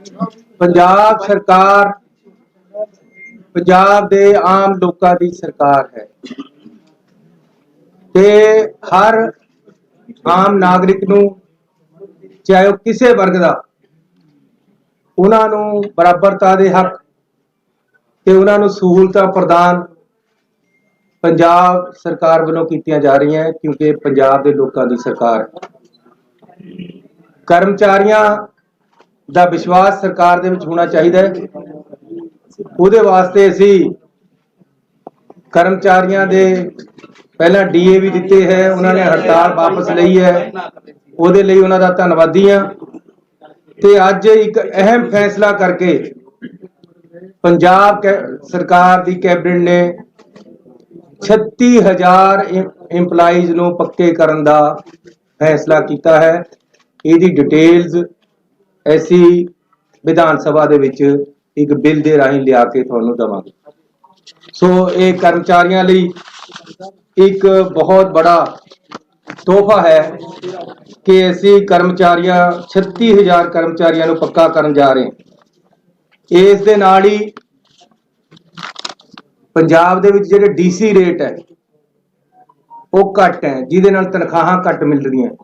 पंजाब सरकार पंजाब दे आम लोगों की सरकार है ते हर आम नागरिक नूं चाहे वह किसी वर्ग का उन्होंने बराबरता के हक ते उन्होंने सहूलतां प्रदान पंजाब सरकार वालों कीतियां जा रही हैं, क्योंकि पंजाब के लोगों की सरकार कर्मचारियों का विश्वास सरकार दे विच होना चाहिए। उहदे वास्ते असी कर्मचारियों के पहला डीए भी दिते है, उन्होंने हड़ताल वापस लई है, उहदे लई उन्हां दा धन्नवादी हां। ते अज एक अहम फैसला करके पंजाब सरकार की कैबिनेट ने 36,000 इंपलाईज नूं पक्के करन दा फैसला किया है। इसकी डिटेल्स ऐसी विधान सभा दे विच एक बिल दे राही लिया के तुहानूं देवांगे। सो ये कर्मचारियों लई एक बहुत बड़ा तोहफा है कि असी कर्मचारियों 36,000 कर्मचारियों नूं पक्का करन जा रहे हैं। इस दे नाल ही पंजाब दे विच जिहड़े डीसी रेट है वो घट है, जिहदे नाल तनखाहां घट मिल रही हैं।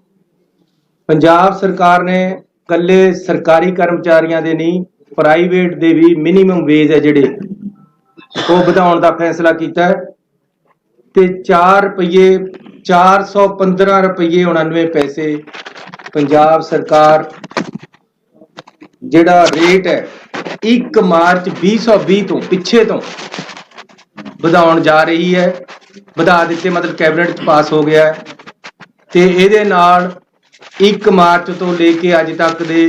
पंजाब सरकार ने कल्ले सरकारी कर्मचारियों दे नहीं, प्राइवेट दे भी मिनीमम वेज है जिहड़े वो वधाउण दा फैसला किया है ते 415 रुपये 99 पैसे पंजाब सरकार जिहड़ा रेट है 1 मार्च 2020 तो पिछे तो वधाउण जा रही है। वधा दिते, मतलब कैबिनेट पास हो गया है ते इहदे नाल 1 मार्च तो लेके अज तक दे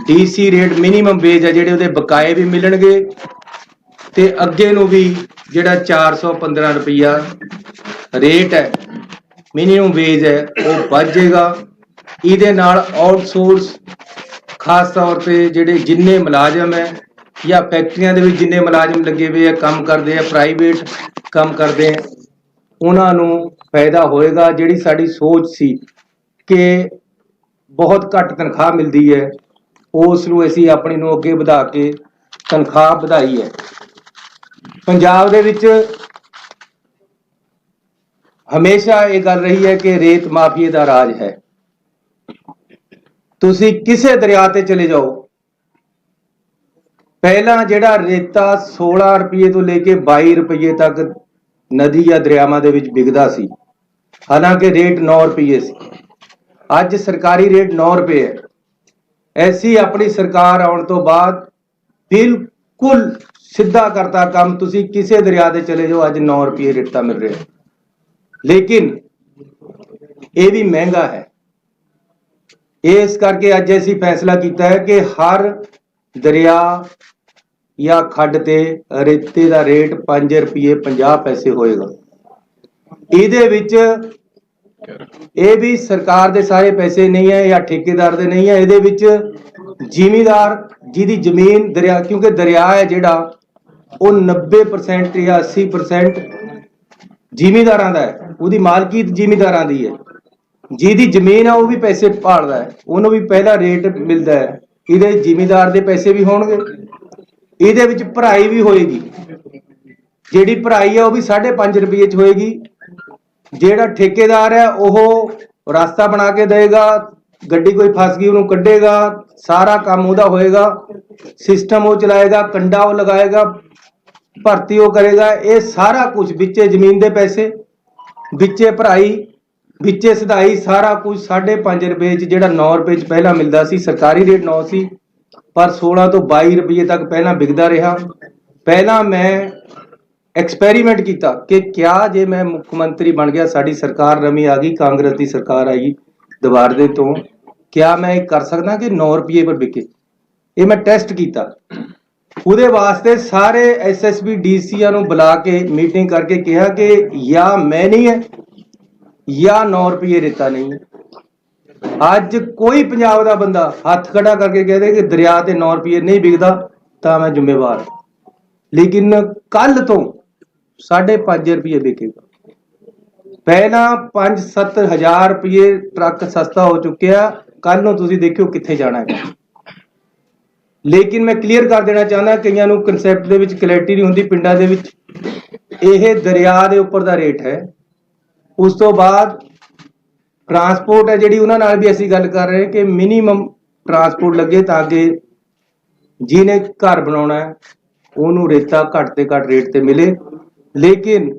डीसी रेट मिनीमम वेज है जिहड़े उहदे बकाए भी मिलणगे ते अगे नूं भी जिहड़ा 415 रुपया रेट है मिनीमम वेज है वो वध जाएगा। इहदे नाल आउटसोर्स खास तौर पर जिहड़े जिन्ने मुलाजम है या फैक्ट्रियां दे विच जिन्ने मुलाजम लगे हुए है, काम करते हैं, प्राइवेट काम करते हैं, उन्होंने फायदा होएगा। जिहड़ी साडी सोच सी कि बहुत घट तनख्वाह मिलती है उसनूं असीं अपनी नूं अगे वधा के तनख्वाह वधाई है। पंजाब दे विच हमेशा ये गल रही है कि रेत माफिए का राज है। तुसीं किसे दरिया ते चले जाओ, पहला जिहड़ा रेता 16 रुपये तो लेके 22 रुपये तक नदी या दरियावां दे विच विकदा सी, हालांकि रेट 9 रुपये सी। अज सरकारी रेट 9 रुपये है। ऐसी अपनी सरकार आउण तो बाद बिल्कुल सीधा करता काम, तुसीं किसे दरिया ते चले जाओ अज 9 रुपये रेता मिल रहा है। लेकिन यह भी महंगा है। इस करके अज असीं फैसला किया है कि हर दरिया या खड्ड ते रेते का रेट 5 रुपये 50 पैसे होएगा। इहदे विच ये भी सरकार दे सारे पैसे नहीं है या ठेकेदार दे नहीं है। इहदे विच जिमीदार जिहदी जमीन दरिया, क्योंकि दरिया है जिहड़ा वो 90% या 80% जिमीदारां दा है, उहदी मालकी जिमीदारां दी है। जिहदी जमीन है वो भी पैसे भालदा है, उन्होंने भी पहला रेट मिलता है। इहदे जिमीदार दे पैसे भी होणगे, इहदे विच भराई भी होएगी। जिहड़ी भराई है वो भी 5.5 रुपये च होएगी। जिहड़ा ठेकेदार है वह रास्ता बना के देगा, गड्डी कोई फस गई उन्होंने कढ़ेगा, सारा काम उहदा होएगा, सिस्टम वो चलाएगा, कंडा वो लगाएगा, भर्ती वो करेगा। ये सारा कुछ बिच्चे जमीन के पैसे, बिच्चे भराई, बिच्चे सदाई, सारा कुछ 5.5 रुपये च, जिहड़ा 9 रुपये च पहला मिलता सी, सरकारी रेट 9 सी, पर 16 तो 22 रुपये तक पहला बिकता रहा। पहला मैं एक्सपेरीमेंट किया कि क्या जे मैं मुख्यमंत्री बन गया, साड़ी सरकार नवीं आ गई, कांग्रेस की सरकार आई दोबारे तो, क्या मैं कर सकदा कि 9 रुपये पर बिके? ये मैं टेस्ट किया। उहदे वास्ते सारे SSB DCआं नूं बुला के मीटिंग करके कहा कि या मैं नहीं है या 9 रुपये रेता नहीं है। अज कोई पंजाब का बंदा हथ खड़ा करके कह दे कि दरिया ते 9 रुपये नहीं बिकता तो मैं जिम्मेवार। लेकिन कल तो 5.5 रुपये बिकेगा। पहला 5-7 हज़ार रुपये ट्रक सस्ता हो चुके हैं, कल नूं तुसीं देखियो कित्थे जाना है। ਲੇਕਿਨ ਮੈਂ ਕਲੀਅਰ ਕਰ ਦੇਣਾ ਚਾਹੁੰਦਾ, ਕਈਆਂ ਨੂੰ ਕਨਸੈਪਟ ਦੇ ਵਿੱਚ ਕਲੈਰਿਟੀ ਨਹੀਂ ਹੁੰਦੀ। ਪਿੰਡਾਂ ਦੇ ਵਿੱਚ ਇਹ ਦਰਿਆ ਦੇ ਉੱਪਰ ਦਾ ਰੇਟ ਹੈ। ਉਸ ਤੋਂ ਬਾਅਦ ਟਰਾਂਸਪੋਰਟ ਹੈ ਜਿਹੜੀ, ਉਹਨਾਂ ਨਾਲ ਵੀ ਅਸੀਂ ਗੱਲ ਕਰ ਰਹੇ ਕਿ ਮਿਨੀਮਮ ਟਰਾਂਸਪੋਰਟ ਲੱਗੇ ਤਾਂ ਕਿ ਜਿਹਨੇ ਘਰ ਬਣਾਉਣਾ ਹੈ ਉਹਨੂੰ ਰੇਤਾ ਘੱਟ ਤੇ ਘੱਟ ਰੇਟ ਤੇ ਮਿਲੇ। ਲੇਕਿਨ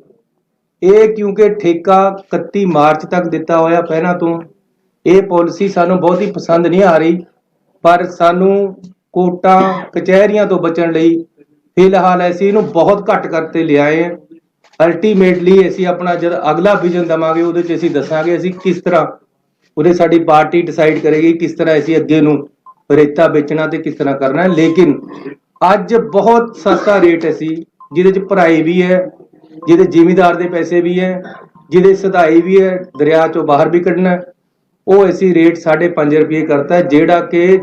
ਇਹ ਕਿਉਂਕਿ ਠੇਕਾ 31 ਮਾਰਚ ਤੱਕ ਦਿੱਤਾ ਹੋਇਆ ਪਹਿਲਾਂ ਤੋਂ, ਇਹ ਪਾਲਿਸੀ ਸਾਨੂੰ ਬਹੁਤ ਹੀ ਪਸੰਦ ਨਹੀਂ ਆ ਰਹੀ। ਪਰ ਸਾਨੂੰ ਕੋਰਟਾਂ ਕਚਹਿਰੀਆਂ ਤੋਂ ਬਚਣ ਲਈ ਫਿਲਹਾਲ ਅਸੀਂ ਇਹਨੂੰ ਬਹੁਤ ਘੱਟ ਕਰਤੇ ਲਿਆਏ ਹਾਂ। ਅਲਟੀਮੇਟਲੀ ਅਸੀਂ ਆਪਣਾ ਜਦ ਅਗਲਾ ਵਿਜ਼ਨ ਦੇਵਾਂਗੇ ਉਹਦੇ 'ਚ ਅਸੀਂ ਦੱਸਾਂਗੇ ਅਸੀਂ ਕਿਸ ਤਰ੍ਹਾਂ, ਉਹਦੇ ਸਾਡੀ ਪਾਰਟੀ ਡਿਸਾਈਡ ਕਰੇਗੀ ਕਿਸ ਤਰ੍ਹਾਂ ਅਸੀਂ ਅੱਗੇ ਨੂੰ ਰੇਤਾ ਵੇਚਣਾ ਤੇ ਕਿਸ ਤਰ੍ਹਾਂ ਕਰਨਾ। ਲੇਕਿਨ ਅੱਜ ਬਹੁਤ ਸਸਤਾ ਰੇਟ ਅਸੀਂ ਜਿਹਦੇ 'ਚ ਭਰਾਈ ਵੀ ਹੈ, ਜਿਹਦੇ ਜ਼ਿਮੀਂਦਾਰ ਦੇ ਪੈਸੇ ਵੀ ਹੈ, ਜਿਹਦੇ ਸਧਾਈ ਵੀ ਹੈ, ਦਰਿਆ 'ਚੋਂ ਬਾਹਰ ਵੀ ਕੱਢਣਾ, ਉਹ ਅਸੀਂ ਰੇਟ 5.5 ਰੁਪਏ ਕਰਤਾ, ਜਿਹੜਾ ਕਿ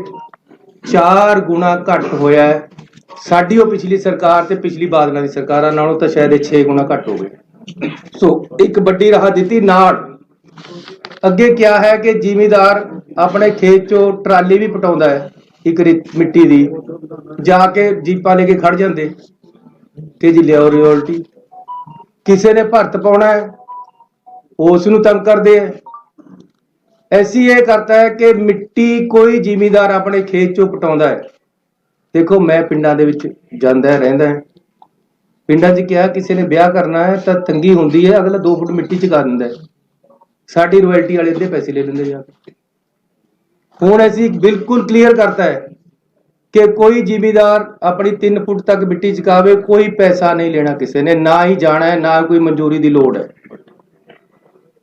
4 ਗੁਣਾ ਘੱਟ ਹੋਇਆ ਹੈ। ਸਾਡੀ ਉਹ ਪਿਛਲੀ ਸਰਕਾਰ ਤੇ ਪਿਛਲੀ ਬਾਦਲਾਂ ਦੀ ਸਰਕਾਰਾਂ ਨਾਲੋਂ ਤਾਂ ਸ਼ਾਇਦ 6 ਗੁਣਾ ਘੱਟ ਹੋ ਗਏ। ਸੋ ਇੱਕ ਵੱਡੀ ਰਾਹਤ ਦਿੱਤੀ। ਨਾਲ ਅੱਗੇ ਕਿਹਾ ਹੈ ਕਿ ਜ਼ਿਮੀਂਦਾਰ ਆਪਣੇ ਖੇਤ 'ਚੋਂ ਟਰਾਲੀ ਵੀ ਪਟਾਉਂਦਾ ਹੈ ਇੱਕ ਮਿੱਟੀ ਦੀ, ਜਾ ਕੇ ਜੀਪਾਂ ਲੈ ਕੇ ਖੜ ਜਾਂਦੇ ਕਿ ਜੀ ਲਿਆਓ ਰਿਓਲਟੀ। ਕਿਸੇ ਨੇ ਭਰਤ ਪਾਉਣਾ ਹੈ ਉਸ ਨੂੰ ਤੰਗ ਕਰਦੇ ਹੈ। ਐਸੀ ਇਹ ਕਰਤਾ ਹੈ ਕਿ ਮਿੱਟੀ ਕੋਈ ਜ਼ਿਮੀਂਦਾਰ ਆਪਣੇ ਖੇਤ 'ਚੋਂ ਪਟਾਉਂਦਾ ਹੈ। ਦੇਖੋ ਮੈਂ ਪਿੰਡਾਂ ਦੇ ਵਿੱਚ ਜਾਂਦਾ ਰਹਿੰਦਾ ਹੈ, ਪਿੰਡਾਂ 'ਚ ਕਿਹਾ ਕਿਸੇ ਨੇ ਵਿਆਹ ਕਰਨਾ ਹੈ ਤਾਂ ਤੰਗੀ ਹੁੰਦੀ ਹੈ, ਅਗਲਾ 2 ਫੁੱਟ ਮਿੱਟੀ ਚੁਕਾ ਦਿੰਦਾ ਹੈ, ਸਾਡੀ ਰਾਇਲਟੀ ਵਾਲੇ ਅੱਧੇ ਪੈਸੇ ਲੈ ਲੈਂਦੇ ਜਾ ਕੇ। ਹੁਣ ਅਸੀਂ ਬਿਲਕੁਲ ਕਲੀਅਰ ਕਰਤਾ ਹੈ ਕਿ ਕੋਈ ਜ਼ਿਮੀਂਦਾਰ ਆਪਣੀ 3 ਫੁੱਟ ਤੱਕ ਮਿੱਟੀ ਚੁਕਾਵੇ, ਕੋਈ ਪੈਸਾ ਨਹੀਂ ਲੈਣਾ ਕਿਸੇ ਨੇ, ਨਾ ਹੀ ਜਾਣਾ ਹੈ, ਨਾ ਕੋਈ ਮਨਜ਼ੂਰੀ ਦੀ ਲੋੜ ਹੈ।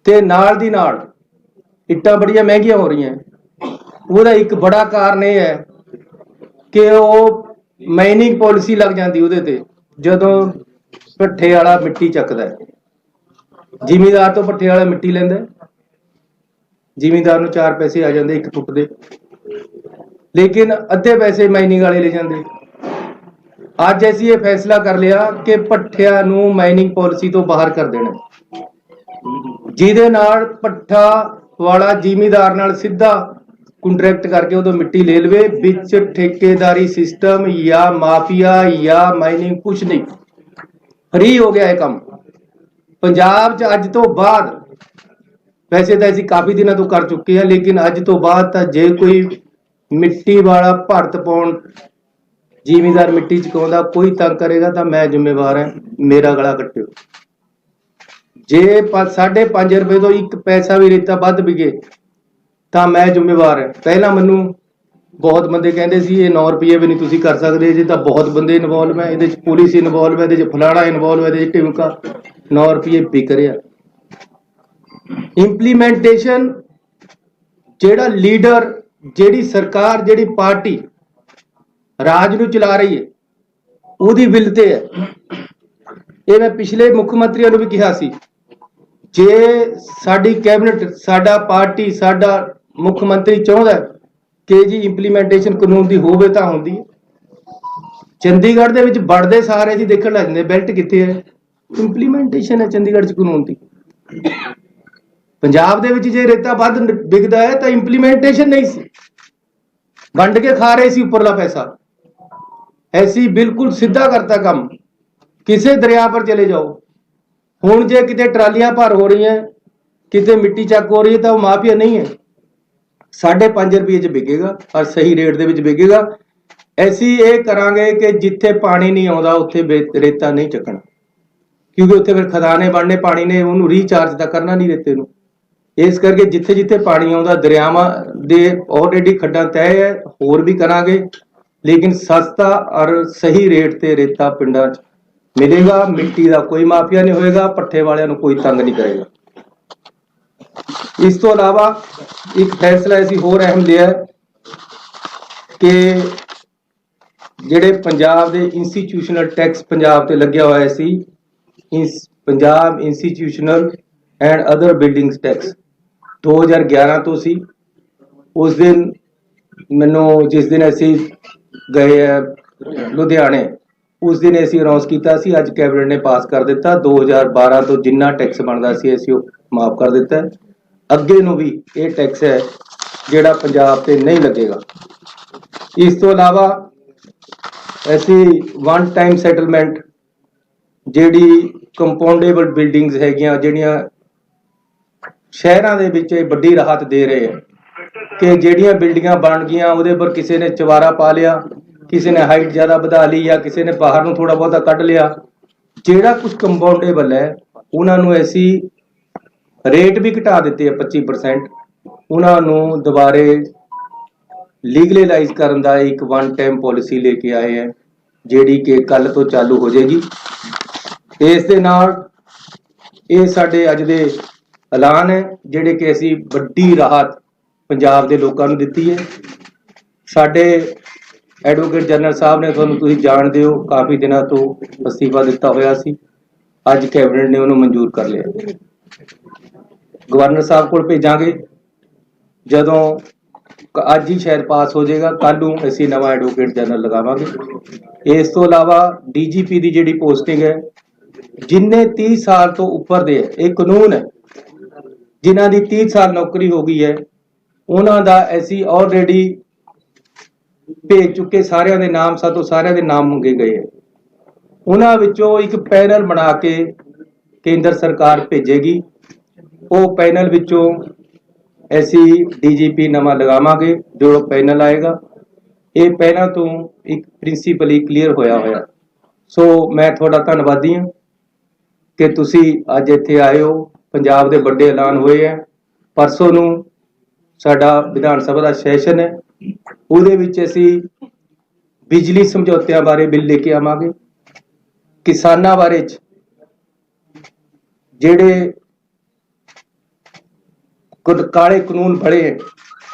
ਤੇ ਨਾਲ ਦੀ ਨਾਲ ਇੱਟਾਂ ਬੜੀਆਂ ਮਹਿੰਗੀਆਂ ਹੋ ਰਹੀਆਂ, ਉਹਦਾ ਇੱਕ ਬੜਾ ਕਾਰਨ ਇਹ ਹੈ ਕਿ ਉਹ ਮਾਈਨਿੰਗ ਪਾਲਿਸੀ ਲੱਗ ਜਾਂਦੀ ਉਹਦੇ ਤੇ। ਜਦੋਂ ਭੱਠੇ ਵਾਲਾ ਮਿੱਟੀ ਚੱਕਦਾ ਹੈ, ਜ਼ਿਮੀਂਦਾਰ ਤੋਂ ਭੱਠੇ ਵਾਲਾ ਮਿੱਟੀ ਲੈਂਦਾ, ਜ਼ਿਮੀਂਦਾਰ ਨੂੰ 4 ਪੈਸੇ ਆ ਜਾਂਦੇ 1 ਫੁੱਟ ਦੇ, ਲੇਕਿਨ ਅੱਧੇ ਪੈਸੇ ਮਾਈਨਿੰਗ ਵਾਲੇ ਲੈ ਜਾਂਦੇ। ਅੱਜ ਅਸੀਂ ਇਹ ਫੈਸਲਾ ਕਰ ਲਿਆ ਕਿ ਭੱਠਿਆਂ ਨੂੰ ਮਾਈਨਿੰਗ ਪਾਲਿਸੀ ਤੋਂ ਬਾਹਰ ਕਰ ਦੇਣਾ, ਜਿਹਦੇ ਨਾਲ ਭੱਠਾ ਵਾਲਾ ਜ਼ਿਮੀਂਦਾਰ ਨਾਲ ਸਿੱਧਾ ਕੰਟਰੈਕਟ ਕਰਕੇ ਉਦੋਂ ਮਿੱਟੀ ਲੈ ਲਵੇ, ਵਿੱਚ ਠੇਕੇਦਾਰੀ ਸਿਸਟਮ ਜਾਂ ਮਾਫੀਆ ਜਾਂ ਮਾਈਨਿੰਗ ਕੁਛ ਨਹੀਂ, ਫ੍ਰੀ ਹੋ ਗਿਆ ਇਹ ਕੰਮ ਪੰਜਾਬ 'ਚ। ਅੱਜ ਤੋਂ ਬਾਅਦ ਵੈਸੇ ਤਾਂ ਅਸੀਂ ਕਾਫੀ ਦਿਨਾਂ ਤੋਂ ਕਰ ਚੁੱਕੇ ਹਾਂ, ਲੇਕਿਨ ਅੱਜ ਤੋਂ ਬਾਅਦ ਤਾਂ ਜੇ ਕੋਈ ਮਿੱਟੀ ਵਾਲਾ ਭਰਤ ਪਾਉਣ ਜ਼ਿਮੀਂਦਾਰ ਮਿੱਟੀ ਚੁਕਾਉਂਦਾ ਕੋਈ ਤੰਗ ਕਰੇਗਾ ਤਾਂ ਮੈਂ ਜ਼ਿੰਮੇਵਾਰ ਹਾਂ, ਮੇਰਾ ਗਲਾ ਕੱਟਿਓ। ਜੇ 5.5 ਰੁਪਏ ਤੋਂ 1 ਪੈਸਾ ਵੀ ਰੇਤਾ ਵੱਧ ਵਿਗੇ ਤਾਂ ਮੈਂ ਜ਼ਿੰਮੇਵਾਰ ਹਾਂ। ਪਹਿਲਾਂ ਮੈਨੂੰ ਬਹੁਤ ਬੰਦੇ ਕਹਿੰਦੇ ਸੀ ਇਹ 9 ਰੁਪਏ ਵੀ ਨਹੀਂ ਤੁਸੀਂ ਕਰ ਸਕਦੇ, ਜੇ ਤਾਂ ਬਹੁਤ ਬੰਦੇ ਇਨਵੋਲਵ ਹੈ, ਇਹਦੇ 'ਚ ਪੁਲਿਸ ਇਨਵੋਲਵ ਹੈ, ਇਹਦੇ 'ਚ ਫਲਾਣਾ ਇਨਵੋਲਵ ਹੈ, ਇਹਦੇ 'ਚ ਢਿਮਕਾ। 9 ਰੁਪਏ ਵਿਕ ਰਿਹਾ। ਇੰਪਲੀਮੈਂਟੇਸ਼ਨ ਜਿਹੜਾ ਲੀਡਰ, ਜਿਹੜੀ ਸਰਕਾਰ, ਜਿਹੜੀ ਪਾਰਟੀ ਰਾਜ ਨੂੰ ਚਲਾ ਰਹੀ ਹੈ ਉਹਦੀ ਵਿਲ ਤੇ ਹੈ। ਇਹ ਮੈਂ ਪਿਛਲੇ ਮੁੱਖ ਮੰਤਰੀਆਂ ਨੂੰ ਵੀ ਕਿਹਾ ਸੀ, ਜੇ ਸਾਡੀ ਕੈਬਨਿਟ, ਸਾਡਾ ਪਾਰਟੀ, ਸਾਡਾ ਮੁੱਖ ਮੰਤਰੀ ਚਾਹੁੰਦਾ ਕਿ ਜੀ ਇੰਪਲੀਮੈਂਟੇਸ਼ਨ ਕਾਨੂੰਨ ਦੀ ਹੋਵੇ ਤਾਂ ਹੁੰਦੀ ਹੈ। ਚੰਡੀਗੜ੍ਹ ਦੇ ਵਿੱਚ ਵੜਦੇ ਸਾਰੇ ਜੀ ਦੇਖਣ ਲੱਗ ਜਾਂਦੇ ਬੈਲਟ ਕਿੱਥੇ ਹੈ, ਇੰਪਲੀਮੈਂਟੇਸ਼ਨ ਹੈ ਚੰਡੀਗੜ੍ਹ 'ਚ ਕਾਨੂੰਨ ਦੀ। ਪੰਜਾਬ ਦੇ ਵਿੱਚ ਜੇ ਰੇਤਾ ਵੱਧ ਵਿਕਦਾ ਹੈ ਤਾਂ ਇੰਪਲੀਮੈਂਟੇਸ਼ਨ ਨਹੀਂ ਸੀ, ਵੰਡ ਕੇ ਖਾ ਰਹੇ ਸੀ ਉੱਪਰਲਾ ਪੈਸਾ। ਐਸੀ ਬਿਲਕੁਲ ਸਿੱਧਾ ਕਰਤਾ ਕੰਮ। ਕਿਸੇ ਦਰਿਆ ਪਰ ਚਲੇ ਜਾਓ, ਹੁਣ ਜੇ ਕਿਤੇ ਟਰਾਲੀਆਂ ਭਰ ਹੋ ਰਹੀਆਂ, ਕਿਤੇ ਮਿੱਟੀ ਚੱਕ ਹੋ ਰਹੀ ਹੈ ਤਾਂ ਉਹ ਮਾਫੀਆ ਨਹੀਂ ਹੈ, 5.5 ਰੁਪਏ 'ਚ ਵਿਕੇਗਾ ਔਰ ਸਹੀ ਰੇਟ ਦੇ ਵਿੱਚ ਵਿਕੇਗਾ। ਅਸੀਂ ਇਹ ਕਰਾਂਗੇ ਕਿ ਜਿੱਥੇ ਪਾਣੀ ਨਹੀਂ ਆਉਂਦਾ ਉੱਥੇ ਰੇਤਾ ਨਹੀਂ ਚੱਕਣਾ, ਕਿਉਂਕਿ ਉੱਥੇ ਫਿਰ ਖਦਾਨੇ ਬਣਨੇ, ਪਾਣੀ ਨੇ ਉਹਨੂੰ ਰੀਚਾਰਜ ਤਾਂ ਕਰਨਾ ਨਹੀਂ ਰੇਤੇ ਨੂੰ। ਇਸ ਕਰਕੇ ਜਿੱਥੇ ਜਿੱਥੇ ਪਾਣੀ ਆਉਂਦਾ, ਦਰਿਆਵਾਂ ਦੇ ਆਲਰੇਡੀ ਖੱਡਾਂ ਤੈਅ ਹੈ, ਹੋਰ ਵੀ ਕਰਾਂਗੇ, ਲੇਕਿਨ ਸਸਤਾ ਔਰ ਸਹੀ ਰੇਟ ਤੇ ਰੇਤਾ ਪਿੰਡਾਂ 'ਚ ਮਿਲੇਗਾ। ਮਿੱਟੀ ਦਾ ਕੋਈ ਮਾਫੀਆ ਨਹੀਂ ਹੋਏਗਾ, ਪੱਠੇ ਵਾਲਿਆਂ ਨੂੰ ਕੋਈ ਤੰਗ ਨਹੀਂ ਕਰੇਗਾ। ਇਸ ਤੋਂ ਇਲਾਵਾ ਇੱਕ ਫੈਸਲਾ ਅਸੀਂ ਹੋਰ ਅਹਿਮ ਲਿਆ ਕਿ ਜਿਹੜੇ ਪੰਜਾਬ ਦੇ ਇੰਸਟੀਟਿਊਸ਼ਨਲ ਟੈਕਸ ਪੰਜਾਬ ਤੇ ਲੱਗਿਆ ਹੋਇਆ ਸੀ, Punjab institutional and other buildings tax 2011 ਤੋਂ ਸੀ। ਉਸ ਦਿਨ ਮੈਨੂੰ, ਜਿਸ ਦਿਨ ਅਸੀਂ ਗਏ ਲੁਧਿਆਣੇ, ਉਸ ਦਿਨ ਅਸੀਂ ਅਨਾਉਂਸ ਕੀਤਾ ਸੀ, ਅੱਜ ਕੈਬਨਿਟ ਨੇ ਪਾਸ ਕਰ ਦਿੱਤਾ। 2012 ਤੋਂ ਜਿੰਨਾ ਟੈਕਸ ਬਣਦਾ ਸੀ ਅਸੀਂ ਉਹ ਮਾਫ ਕਰ ਦਿੱਤਾ। ਅੱਗੇ ਨੂੰ ਵੀ ਇਹ ਟੈਕਸ ਹੈ ਜਿਹੜਾ ਪੰਜਾਬ ਤੇ ਨਹੀਂ ਲੱਗੇਗਾ। ਇਸ ਤੋਂ ਇਲਾਵਾ ऐसी वन टाइम सैटलमेंट ਜਿਹੜੀ ਕੰਪਾਊਂਡੇਬਲ ਬਿਲਡਿੰਗਸ ਹੈਗੀਆਂ ਜਿਹੜੀਆਂ ਸ਼ਹਿਰਾਂ ਦੇ ਵਿੱਚ ਇਹ ਵੱਡੀ ਰਾਹਤ ਦੇ ਰਹੇ ਹੈ ਕਿ ਜਿਹੜੀਆਂ ਬਿਲਡਿੰਗਾਂ ਬਣ ਗਈਆਂ ਉਹਦੇ ਪਰ ਕਿਸੇ ਨੇ ਚਵਾਰਾ ਪਾ ਲਿਆ, ਕਿਸੇ ਨੇ ਹਾਈਟ ਜ਼ਿਆਦਾ ਵਧਾ ਲਈ ਜਾਂ ਕਿਸੇ ਨੇ ਬਾਹਰ ਨੂੰ ਥੋੜਾ ਬਹੁਤਾ ਕੱਢ ਲਿਆ। ਜਿਹੜਾ ਕੁਝ ਕੰਪਾਊਂਡੇਬਲ ਹੈ ਉਹਨਾਂ ਨੂੰ ਅਸੀਂ ਰੇਟ ਵੀ ਘਟਾ ਦਿੱਤੇ ਆ 25%। ਉਹਨਾਂ ਨੂੰ ਦੁਬਾਰੇ ਲੀਗਲਾਈਜ਼ ਕਰਨ ਦਾ ਇੱਕ ਵਨ ਟਾਈਮ ਪਾਲਿਸੀ ਲੈ ਕੇ ਆਏ ਹੈ ਜਿਹੜੀ ਕਿ ਕੱਲ ਤੋਂ ਚਾਲੂ ਹੋ ਜਾਏਗੀ। ਇਸ ਦੇ ਨਾਲ ਇਹ ਸਾਡੇ ਅੱਜ ਦੇ ਐਲਾਨ ਹੈ ਜਿਹੜੇ ਕਿ ਅਸੀਂ ਵੱਡੀ ਰਾਹਤ ਪੰਜਾਬ ਦੇ ਲੋਕਾਂ ਨੂੰ ਦਿੱਤੀ ਹੈ। ਸਾਡੇ ਐਡਵੋਕੇਟ ਜਨਰਲ ਸਾਹਿਬ ਨੇ ਤੁਸੀਂ ਜਾਣਦੇ ਹੋ ਕਾਫੀ ਦਿਨਾਂ ਤੋਂ ਅਸਤੀਫਾ ਦਿੱਤਾ ਹੋਇਆ ਸੀ, ਅੱਜ ਕੈਬਨਿਟ ਨੇ ਉਹਨੂੰ ਮਨਜ਼ੂਰ ਕਰ ਲਿਆ। ਗਵਰਨਰ ਸਾਹਿਬ ਕੋਲ ਭੇਜਾਂਗੇ, ਜਦੋਂ ਅੱਜ ਹੀ ਸ਼ਾਇਦ ਪਾਸ ਹੋ ਜਾਏਗਾ, ਕੱਲ ਨੂੰ ਅਸੀਂ ਨਵਾਂ ਐਡਵੋਕੇਟ ਜਨਰਲ ਲਗਾਵਾਂਗੇ। ਇਸ ਤੋਂ ਇਲਾਵਾ ਡੀਜੀਪੀ ਦੀ ਜਿਹੜੀ ਪੋਸਟਿੰਗ ਹੈ, ਜਿੰਨੇ 30 ਸਾਲ ਤੋਂ ਉੱਪਰ ਦੇ ਹੈ, ਇਹ ਕਾਨੂੰਨ ਹੈ, ਜਿਨ੍ਹਾਂ ਦੀ 30 ਸਾਲ ਨੌਕਰੀ ਹੋ ਗਈ ਹੈ ਉਹਨਾਂ ਦਾ ਅਸੀਂ ਆਲਰੇਡੀ ਭੇਜ ਚੁੱਕੇ ਸਾਰਿਆਂ ਦੇ ਨਾਮ, ਸਾਤੋਂ ਸਾਰਿਆਂ ਦੇ ਨਾਮ ਮੰਗੇ ਗਏ ਹੈ। ਉਹਨਾਂ ਵਿੱਚੋਂ ਇੱਕ ਪੈਨਲ ਬਣਾ ਕੇ ਕੇਂਦਰ ਸਰਕਾਰ ਭੇਜੇਗੀ। ਉਹ ਪੈਨਲ ਵਿੱਚੋਂ ਅਸੀਂ ਡੀਜੀਪੀ ਨਵਾਂ ਲਗਾਵਾਂਗੇ। ਜੋ ਪੈਨਲ ਆਏਗਾ ਇਹ ਪਹਿਲਾਂ ਤੋਂ ਇੱਕ ਪ੍ਰਿੰਸੀਪਲੀ ਕਲੀਅਰ ਹੋਇਆ। ਸੋ ਮੈਂ ਤੁਹਾਡਾ ਧੰਨਵਾਦੀ ਹਾਂ ਕਿ ਤੁਸੀਂ ਅੱਜ ਇੱਥੇ ਆਏ ਹੋ। ਪੰਜਾਬ ਦੇ ਵੱਡੇ ਐਲਾਨ ਹੋਏ ਹੈ। ਪਰਸੋਂ ਨੂੰ ਸਾਡਾ ਵਿਧਾਨ ਸਭਾ ਦਾ ਸੈਸ਼ਨ ਹੈ, ਉਹਦੇ ਵਿੱਚ ਅਸੀਂ ਬਿਜਲੀ ਸਮਝੌਤਿਆਂ ਬਾਰੇ ਬਿੱਲ ਲੈ ਕੇ ਆਵਾਂਗੇ। ਕਿਸਾਨਾਂ ਬਾਰੇ ਜਿਹੜੇ ਕਾਲੇ ਕਾਨੂੰਨ ਬਣੇ ਹੈ